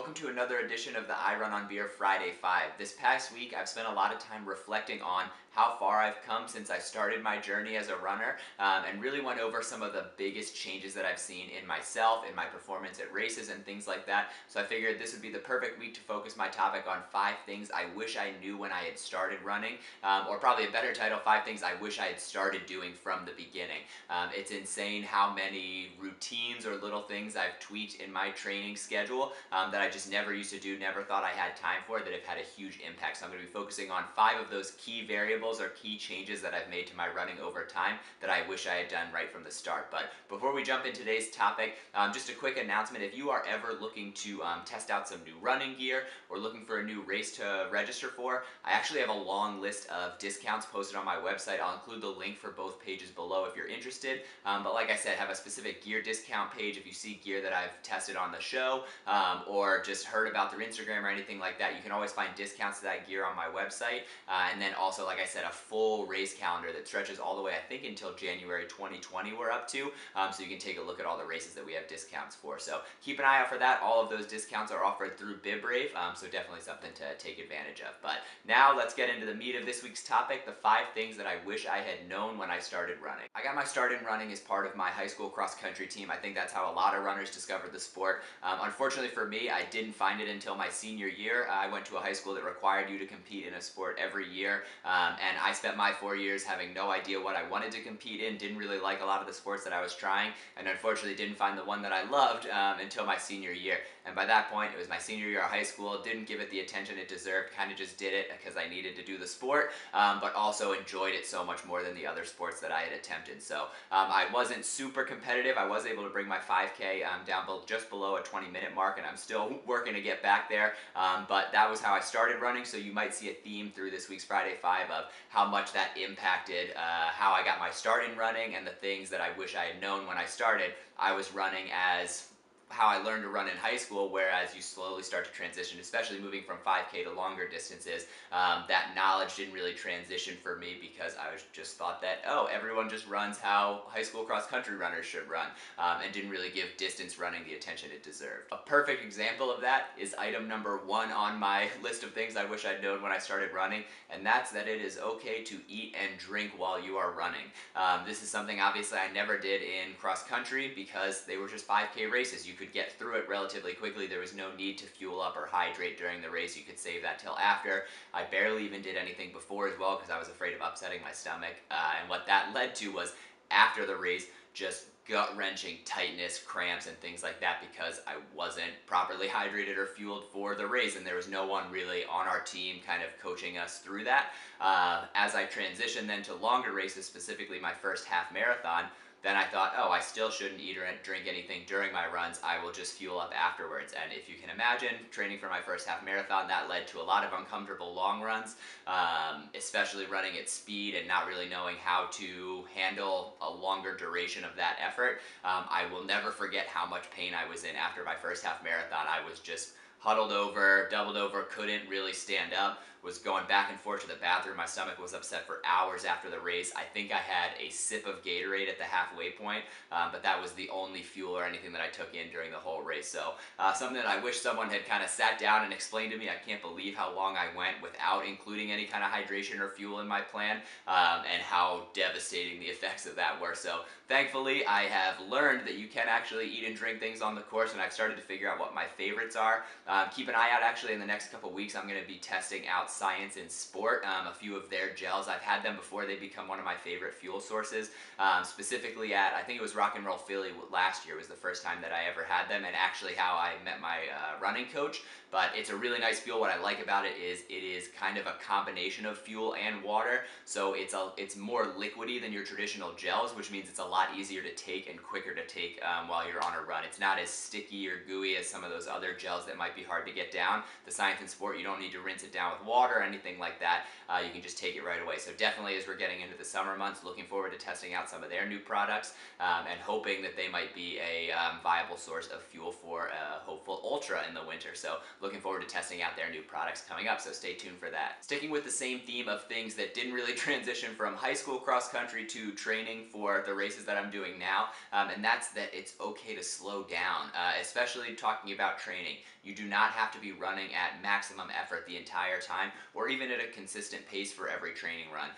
welcome to another edition of the iRunOnBeer Friday 5. This past week, I've spent a lot of time reflecting on how far I've come since I started my journey as a runner, and really went over some of the biggest changes that I've seen in myself, in my performance at races and things like that. So I figured this would be the perfect week to focus my topic on 5 things I wish I knew when I had started running, or probably a better title, 5 things I wish I had started doing from the beginning. It's insane how many routines or little things I've tweaked in my training schedule that I just never used to do, never thought I had time for, that have had a huge impact. So I'm going to be focusing on 5 of those key variables or key changes that I've made to my running over time that I wish I had done right from the start. But before we jump into today's topic, just a quick announcement. If you are ever looking to test out some new running gear or looking for a new race to register for, I actually have a long list of discounts posted on my website. I'll include the link for both pages below if you're interested. But like I said, I have a specific gear discount page. If you see gear that I've tested on the show, or just heard about through Instagram or anything like that, you can always find discounts to that gear on my website. And then also, like I said, a full race calendar that stretches all the way, I think, until January 2020 we're up to. So you can take a look at all the races that we have discounts for. So keep an eye out for that. All of those discounts are offered through BibRave, so definitely something to take advantage of. But now let's get into the meat of this week's topic, the 5 things that I wish I had known when I started running. I got my start in running as part of my high school cross country team. I think that's how a lot of runners discovered the sport. Unfortunately for me, I didn't find it until my senior year. I went to a high school that required you to compete in a sport every year, and I spent my 4 years having no idea what I wanted to compete in, didn't really like a lot of the sports that I was trying, and unfortunately didn't find the one that I loved until my senior year. And by that point, it was my senior year of high school, didn't give it the attention it deserved, kind of just did it because I needed to do the sport, but also enjoyed it so much more than the other sports that I had attempted. So I wasn't super competitive. I was able to bring my 5K down just below a 20-minute mark, and I'm still working to get back there, but that was how I started running. So you might see a theme through this week's Friday 5 of how much that impacted how I got my start in running, and the things that I wish I had known when I started. I was running as how I learned to run in high school, whereas you slowly start to transition, especially moving from 5K to longer distances. That knowledge didn't really transition for me because I just thought that, oh, everyone just runs how high school cross country runners should run, and didn't really give distance running the attention it deserved. A perfect example of that is item number 1 on my list of things I wish I'd known when I started running, and that's that it is okay to eat and drink while you are running. This is something obviously I never did in cross country because they were just 5K races. You could get through it relatively quickly. There was no need to fuel up or hydrate during the race. You could save that till after. I barely even did anything before as well because I was afraid of upsetting my stomach. And what that led to was, after the race, just gut-wrenching tightness, cramps, and things like that because I wasn't properly hydrated or fueled for the race, and there was no one really on our team kind of coaching us through that. As I transitioned then to longer races, specifically my first half marathon, then I thought, oh, I still shouldn't eat or drink anything during my runs. I will just fuel up afterwards. And if you can imagine, training for my first half marathon, that led to a lot of uncomfortable long runs, especially running at speed and not really knowing how to handle a longer duration of that effort. I will never forget how much pain I was in after my first half marathon. I was just huddled over, doubled over, couldn't really stand up, was going back and forth to the bathroom. My stomach was upset for hours after the race. I think I had a sip of Gatorade at the halfway point, but that was the only fuel or anything that I took in during the whole race. So something that I wish someone had kind of sat down and explained to me. I can't believe how long I went without including any kind of hydration or fuel in my plan, and how devastating the effects of that were. So thankfully, I have learned that you can actually eat and drink things on the course, and I've started to figure out what my favorites are. Keep an eye out, actually, in the next couple weeks. I'm going to be testing out Science in Sport, a few of their gels. I've had them before. They become one of my favorite fuel sources, specifically at, I think it was Rock and Roll Philly last year was the first time that I ever had them, and actually how I met my running coach. But it's a really nice fuel. What I like about it is kind of a combination of fuel and water, so it's more liquidy than your traditional gels, which means it's a lot easier to take and quicker to take while you're on a run. It's not as sticky or gooey as some of those other gels that might be hard to get down. The Science in Sport, you don't need to rinse it down with water. water or anything like that, you can just take it right away. So definitely, as we're getting into the summer months, looking forward to testing out some of their new products, and hoping that they might be a viable source of fuel for a hopeful ultra in the winter. So looking forward to testing out their new products coming up, so stay tuned for that. Sticking with the same theme of things that didn't really transition from high school cross country to training for the races that I'm doing now, and that's that it's okay to slow down, especially talking about training. You do not have to be running at maximum effort the entire time, or even at a consistent pace for every training run.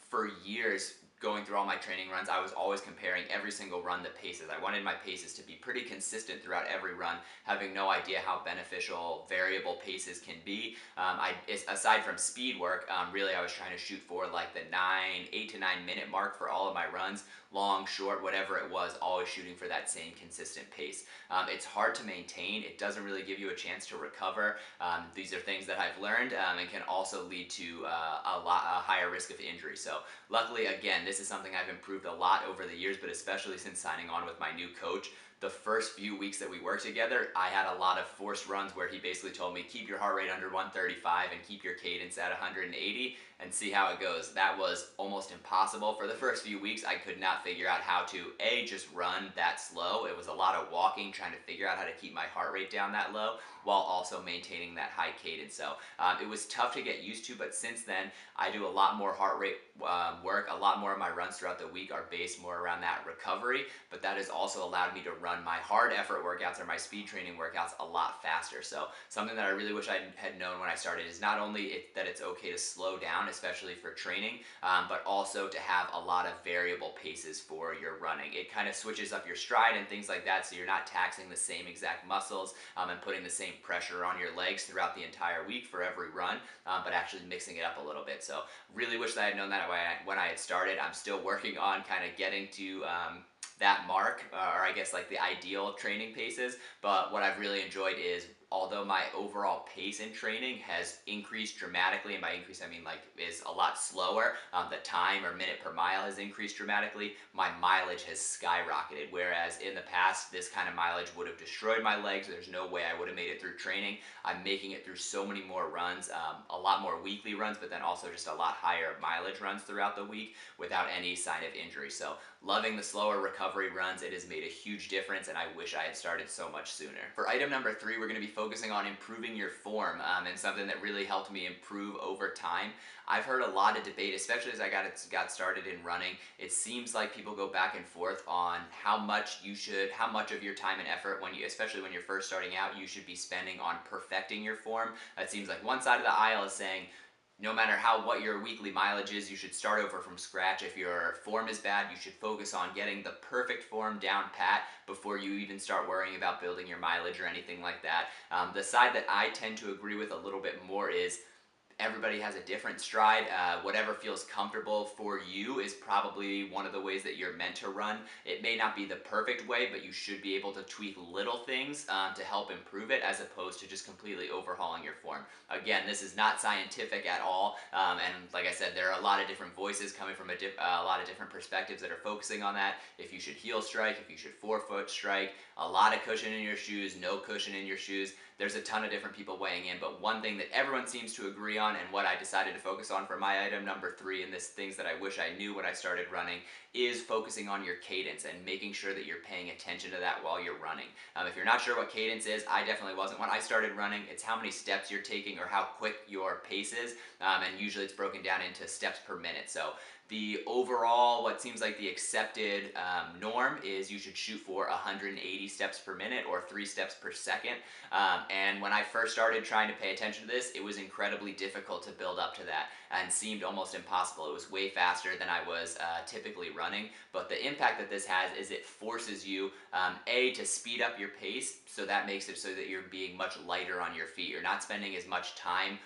For years, going through all my training runs, I was always comparing every single run the paces. I wanted my paces to be pretty consistent throughout every run, having no idea how beneficial variable paces can be. Aside from speed work, really I was trying to shoot for like the 8 to 9 minute mark for all of my runs, long, short, whatever it was, always shooting for that same consistent pace. It's hard to maintain. It doesn't really give you a chance to recover. These are things that I've learned, and can also lead to a higher risk of injury. So luckily, again, this is something I've improved a lot over the years, but especially since signing on with my new coach. The first few weeks that we worked together, I had a lot of forced runs where he basically told me, keep your heart rate under 135 and keep your cadence at 180 and see how it goes. That was almost impossible for the first few weeks. I could not figure out how to, just run that slow. It was a lot of walking, trying to figure out how to keep my heart rate down that low while also maintaining that high cadence. So it was tough to get used to, but since then, I do a lot more heart rate work. A lot more of my runs throughout the week are based more around that recovery, but that has also allowed me to run my hard effort workouts or my speed training workouts a lot faster. So something that I really wish I had known when I started is not only that it's okay to slow down, especially for training, but also to have a lot of variable paces for your running. It kind of switches up your stride and things like that, so you're not taxing the same exact muscles and putting the same pressure on your legs throughout the entire week for every run, but actually mixing it up a little bit. So really wish that I had known that when I had started. I'm still working on kind of getting to that mark, or I guess like the ideal training paces, but what I've really enjoyed is, although my overall pace in training has increased dramatically, and by increase I mean like is a lot slower, the time or minute per mile has increased dramatically, my mileage has skyrocketed. Whereas in the past, this kind of mileage would have destroyed my legs. There's no way I would have made it through training. I'm making it through so many more runs, a lot more weekly runs, but then also just a lot higher mileage runs throughout the week without any sign of injury. So loving the slower recovery runs. It has made a huge difference, and I wish I had started so much sooner. For item number 3, we're going to be focusing on improving your form, and something that really helped me improve over time. I've heard a lot of debate, especially as I got started in running. It seems like people go back and forth on how much of your time and effort, especially when you're first starting out, you should be spending on perfecting your form. It seems like one side of the aisle is saying, no matter what your weekly mileage is, you should start over from scratch. If your form is bad, you should focus on getting the perfect form down pat before you even start worrying about building your mileage or anything like that. The side that I tend to agree with a little bit more is, everybody has a different stride. Whatever feels comfortable for you is probably one of the ways that you're meant to run. It may not be the perfect way, but you should be able to tweak little things to help improve it, as opposed to just completely overhauling your form. Again, this is not scientific at all, and like I said, there are a lot of different voices coming from a lot of different perspectives that are focusing on that. If you should heel strike, if you should forefoot strike, a lot of cushion in your shoes, no cushion in your shoes. There's a ton of different people weighing in, but one thing that everyone seems to agree on, and what I decided to focus on for my item number 3, and this things that I wish I knew when I started running, is focusing on your cadence and making sure that you're paying attention to that while you're running. If you're not sure what cadence is, I definitely wasn't when I started running. It's how many steps you're taking or how quick your pace is, and usually it's broken down into steps per minute. So the overall, what seems like the accepted norm is you should shoot for 180 steps per minute or 3 steps per second. And when I first started trying to pay attention to this, it was incredibly difficult to build up to that and seemed almost impossible. It was way faster than I was typically running. But the impact that this has is it forces you, to speed up your pace, so that makes it so that you're being much lighter on your feet. You're not spending as much time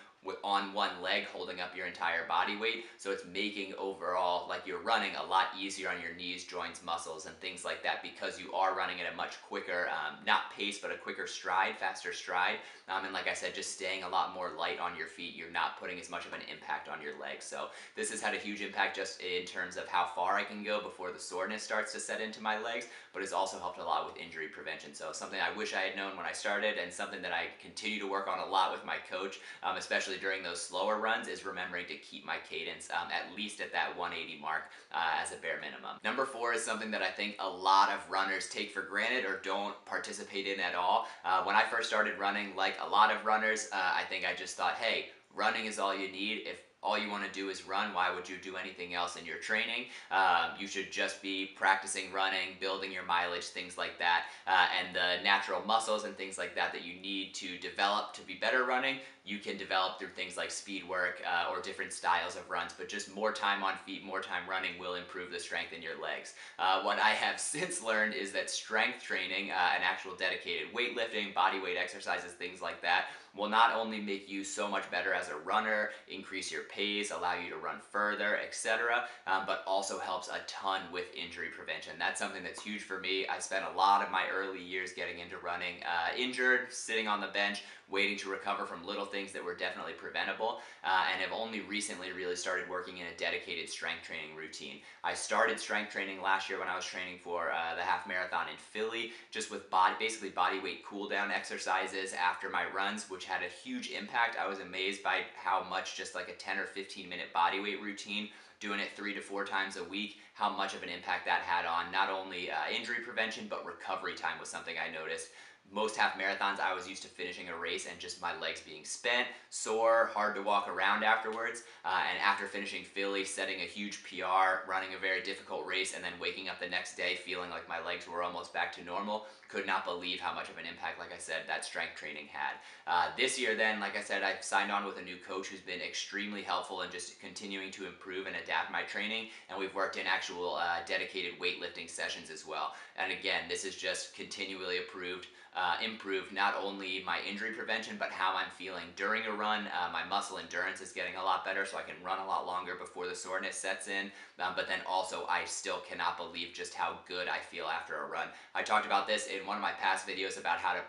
on one leg holding up your entire body weight, so it's making overall, like, you're running a lot easier on your knees, joints, muscles, and things like that, because you are running at a much quicker, not pace, but a quicker stride, faster stride, and like I said, just staying a lot more light on your feet. You're not putting as much of an impact on your legs. So this has had a huge impact just in terms of how far I can go before the soreness starts to set into my legs, but it's also helped a lot with injury prevention. So something I wish I had known when I started, and something that I continue to work on a lot with my coach, especially especially during those slower runs, is remembering to keep my cadence at least at that 180 mark as a bare minimum. Number 4 is something that I think a lot of runners take for granted or don't participate in at all. When I first started running, like a lot of runners, I think I just thought, hey, running is all you need. If all you want to do is run, why would you do anything else in your training? You should just be practicing running, building your mileage, things like that, and the natural muscles and things like that that you need to develop to be better running, you can develop through things like speed work or different styles of runs, but just more time on feet, more time running will improve the strength in your legs. What I have since learned is that strength training and actual dedicated weightlifting, body weight exercises, things like that, will not only make you so much better as a runner, increase your pace, allow you to run further, etc., but also helps a ton with injury prevention. That's something that's huge for me. I spent a lot of my early years getting into running injured, sitting on the bench, waiting to recover from little things that were definitely preventable, and have only recently really started working in a dedicated strength training routine. I started strength training last year when I was training for the half marathon in Philly, just with basically body weight cool down exercises after my runs, which had a huge impact. I was amazed by how much just like a 10 or 15 minute body weight routine, doing it 3 to 4 times a week, how much of an impact that had on not only injury prevention, but recovery time was something I noticed. Most half marathons, I was used to finishing a race and just my legs being spent, sore, hard to walk around afterwards. And after finishing Philly, setting a huge PR, running a very difficult race, and then waking up the next day feeling like my legs were almost back to normal, could not believe how much of an impact, like I said, that strength training had. This year then, like I said, I've signed on with a new coach who's been extremely helpful in just continuing to improve and adapt my training, and we've worked in actual dedicated weightlifting sessions as well. And again, this is just continually improved not only my injury prevention, but how I'm feeling during a run. My muscle endurance is getting a lot better, so I can run a lot longer before the soreness sets in. But then also, I still cannot believe just how good I feel after a run. I talked about this in one of my past videos about how to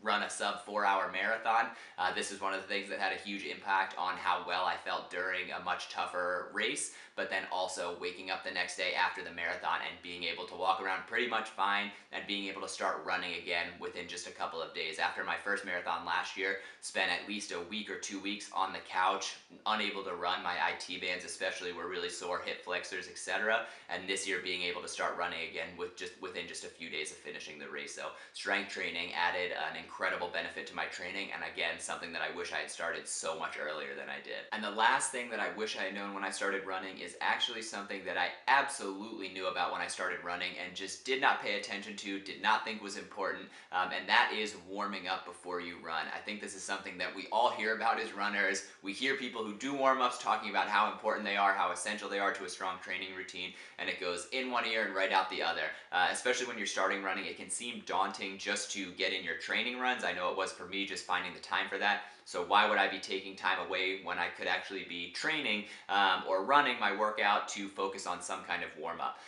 run a sub 4-hour marathon. This is one of the things that had a huge impact on how well I felt during a much tougher race, but then also waking up the next day after the marathon and being able to walk around pretty much fine and being able to start running again within just a couple of days. After my first marathon last year, spent at least a week or 2 weeks on the couch, unable to run. My IT bands especially were really sore, hip flexors, etc. And this year being able to start running again within just a few days of finishing the race. So strength training added an incredible benefit to my training, and again, something that I wish I had started so much earlier than I did. And the last thing that I wish I had known when I started running is actually something that I absolutely knew about when I started running and just did not pay attention to, did not think was important, and that is warming up before you run. I think this is something that we all hear about as runners. We hear people who do warm-ups talking about how important they are, how essential they are to a strong training routine, and it goes in one ear and right out the other. Especially when you're starting running, it can seem daunting just to get in your training runs. I know it was for me, just finding the time for that. So why would I be taking time away when I could actually be training or running my workout to focus on some kind of warm-up?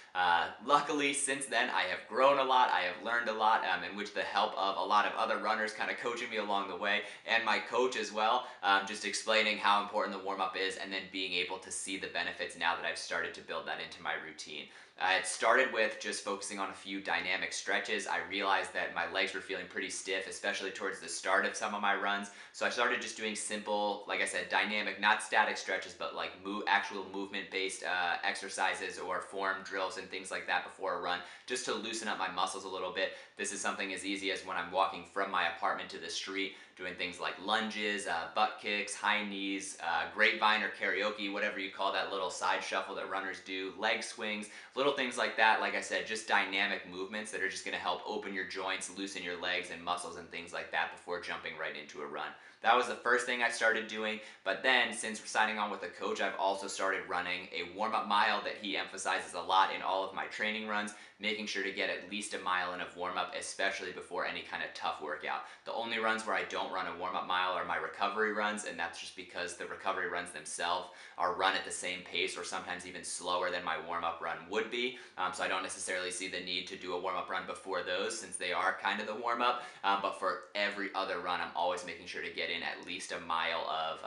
Luckily, since then, I have grown a lot, I have learned a lot, in which the help of a lot of other runners kind of coaching me along the way, and my coach as well, just explaining how important the warm-up is, and then being able to see the benefits now that I've started to build that into my routine. It started with just focusing on a few dynamic stretches. I realized that my legs were feeling pretty stiff, especially towards the start of some of my runs. So I started just doing simple, like I said, dynamic, not static stretches, but like actual movement-based exercises or form drills and things like that before a run, just to loosen up my muscles a little bit. This is something as easy as when I'm walking from my apartment to the street, doing things like lunges, butt kicks, high knees, grapevine or karaoke, whatever you call that little side shuffle that runners do, leg swings, little things like that. Like I said, just dynamic movements that are just going to help open your joints, loosen your legs and muscles and things like that before jumping right into a run. That was the first thing I started doing, but then since signing on with a coach, I've also started running a warm-up mile that he emphasizes a lot in all of my training runs, making sure to get at least a mile in of warm-up, especially before any kind of tough workout. The only runs where I don't run a warm-up mile are my recovery runs, and that's just because the recovery runs themselves are run at the same pace or sometimes even slower than my warm-up run would be, so I don't necessarily see the need to do a warm-up run before those since they are kind of the warm-up, but for every other run, I'm always making sure to get in at least a mile of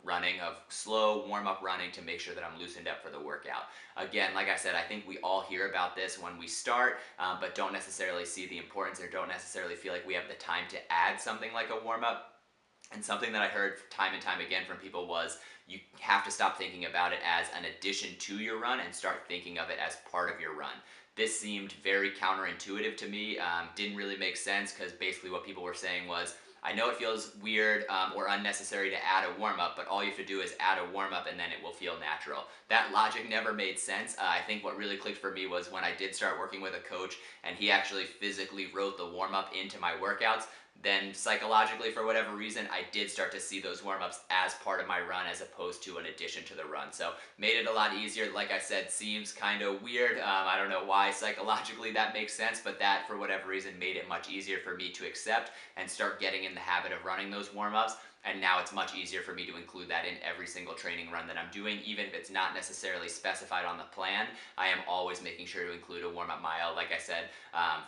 running, of slow warm-up running to make sure that I'm loosened up for the workout. Again, like I said, I think we all hear about this when we start, but don't necessarily see the importance or don't necessarily feel like we have the time to add something like a warm-up. And something that I heard time and time again from people was you have to stop thinking about it as an addition to your run and start thinking of it as part of your run. This seemed very counterintuitive to me, didn't really make sense because basically what people were saying was, I know it feels weird or unnecessary to add a warm up, but all you have to do is add a warm up and then it will feel natural. That logic never made sense. I think what really clicked for me was when I did start working with a coach and he actually physically wrote the warm up into my workouts. Then psychologically, for whatever reason, I did start to see those warm-ups as part of my run as opposed to an addition to the run. So made it a lot easier. Like I said, seems kind of weird. I don't know why psychologically that makes sense, but that for whatever reason made it much easier for me to accept and start getting in the habit of running those warm-ups. And now it's much easier for me to include that in every single training run that I'm doing, even if it's not necessarily specified on the plan. I am always making sure to include a warm-up mile, like I said,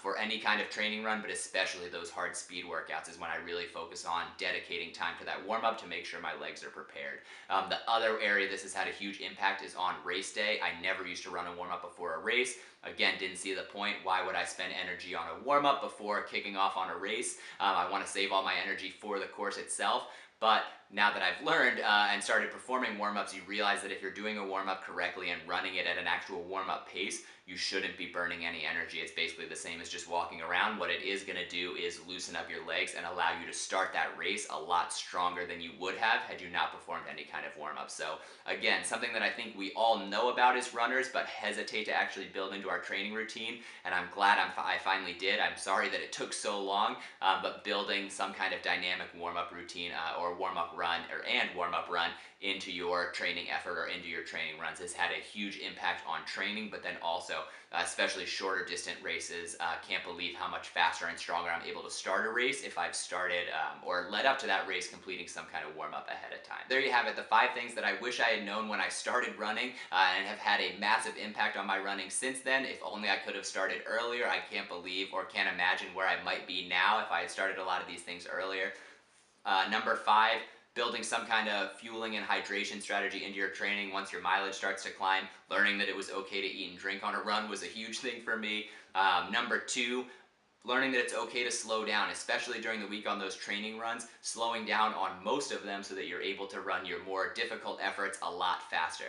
for any kind of training run, but especially those hard speed workouts is when I really focus on dedicating time to that warm-up to make sure my legs are prepared. The other area this has had a huge impact is on race day. I never used to run a warm-up before a race. Again, didn't see the point. Why would I spend energy on a warm-up before kicking off on a race? I want to save all my energy for the course itself. But now that I've learned and started performing warm-ups, you realize that if you're doing a warm-up correctly and running it at an actual warm-up pace, you shouldn't be burning any energy. It's basically the same as just walking around. What it is going to do is loosen up your legs and allow you to start that race a lot stronger than you would have had you not performed any kind of warm-up. So again, something that I think we all know about as runners but hesitate to actually build into our training routine, and I'm glad I finally did. I'm sorry that it took so long, but building some kind of dynamic warm-up routine or warm-up run and warm-up run into your training effort or into your training runs has had a huge impact on training, but then also especially shorter distant races. Can't believe how much faster and stronger I'm able to start a race if I've started or led up to that race completing some kind of warm-up ahead of time. There you have it, the 5 things that I wish I had known when I started running and have had a massive impact on my running since then. If only I could have started earlier. I can't believe or can't imagine where I might be now if I had started a lot of these things earlier. Number 5, building some kind of fueling and hydration strategy into your training once your mileage starts to climb. Learning that it was okay to eat and drink on a run was a huge thing for me. Number 2, learning that it's okay to slow down, especially during the week on those training runs, slowing down on most of them so that you're able to run your more difficult efforts a lot faster.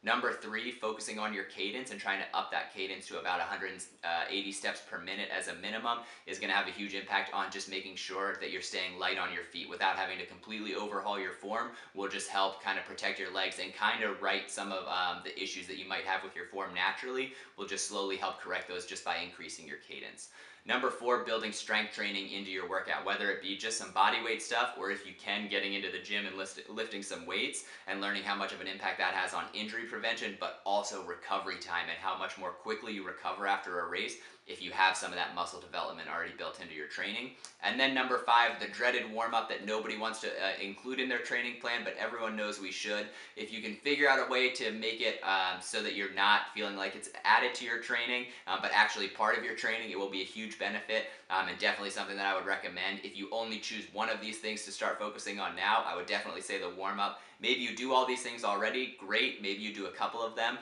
Number 3, focusing on your cadence and trying to up that cadence to about 180 steps per minute as a minimum is going to have a huge impact on just making sure that you're staying light on your feet without having to completely overhaul your form. Will just help kind of protect your legs and kind of right some of the issues that you might have with your form naturally. Will just slowly help correct those just by increasing your cadence. Number 4, building strength training into your workout, whether it be just some body weight stuff or if you can getting into the gym and lifting some weights and learning how much of an impact that has on injury prevention, but also recovery time and how much more quickly you recover after a race if you have some of that muscle development already built into your training. And then number 5, the dreaded warm-up that nobody wants to include in their training plan, but everyone knows we should. If you can figure out a way to make it so that you're not feeling like it's added to your training, but actually part of your training, it will be a huge benefit and definitely something that I would recommend. If you only choose one of these things to start focusing on now, I would definitely say the warm-up. Maybe you do all these things already, great. Maybe you do a couple of them.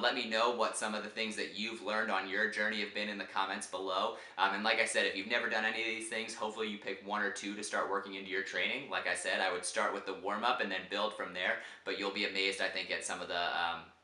Let me know what some of the things that you've learned on your journey have been in the comments below. And like I said, if you've never done any of these things, hopefully you pick 1 or 2 to start working into your training. Like I said, I would start with the warm-up and then build from there, but you'll be amazed, I think, at some of the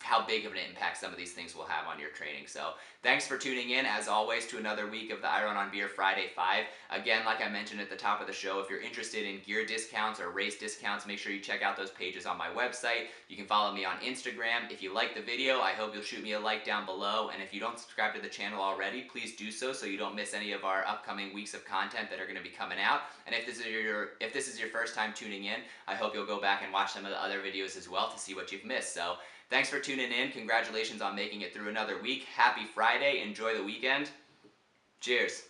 how big of an impact some of these things will have on your training. So thanks for tuning in, as always, to another week of the iRunOnBeer Friday 5. Again, like I mentioned at the top of the show, if you're interested in gear discounts or race discounts, make sure you check out those pages on my website. You can follow me on Instagram. If you like the video, I hope you'll shoot me a like down below. And if you don't subscribe to the channel already, please do so you don't miss any of our upcoming weeks of content that are going to be coming out. And if this is your first time tuning in, I hope you'll go back and watch some of the other videos as well to see what you've missed. So thanks for tuning in. Congratulations on making it through another week. Happy Friday. Enjoy the weekend. Cheers.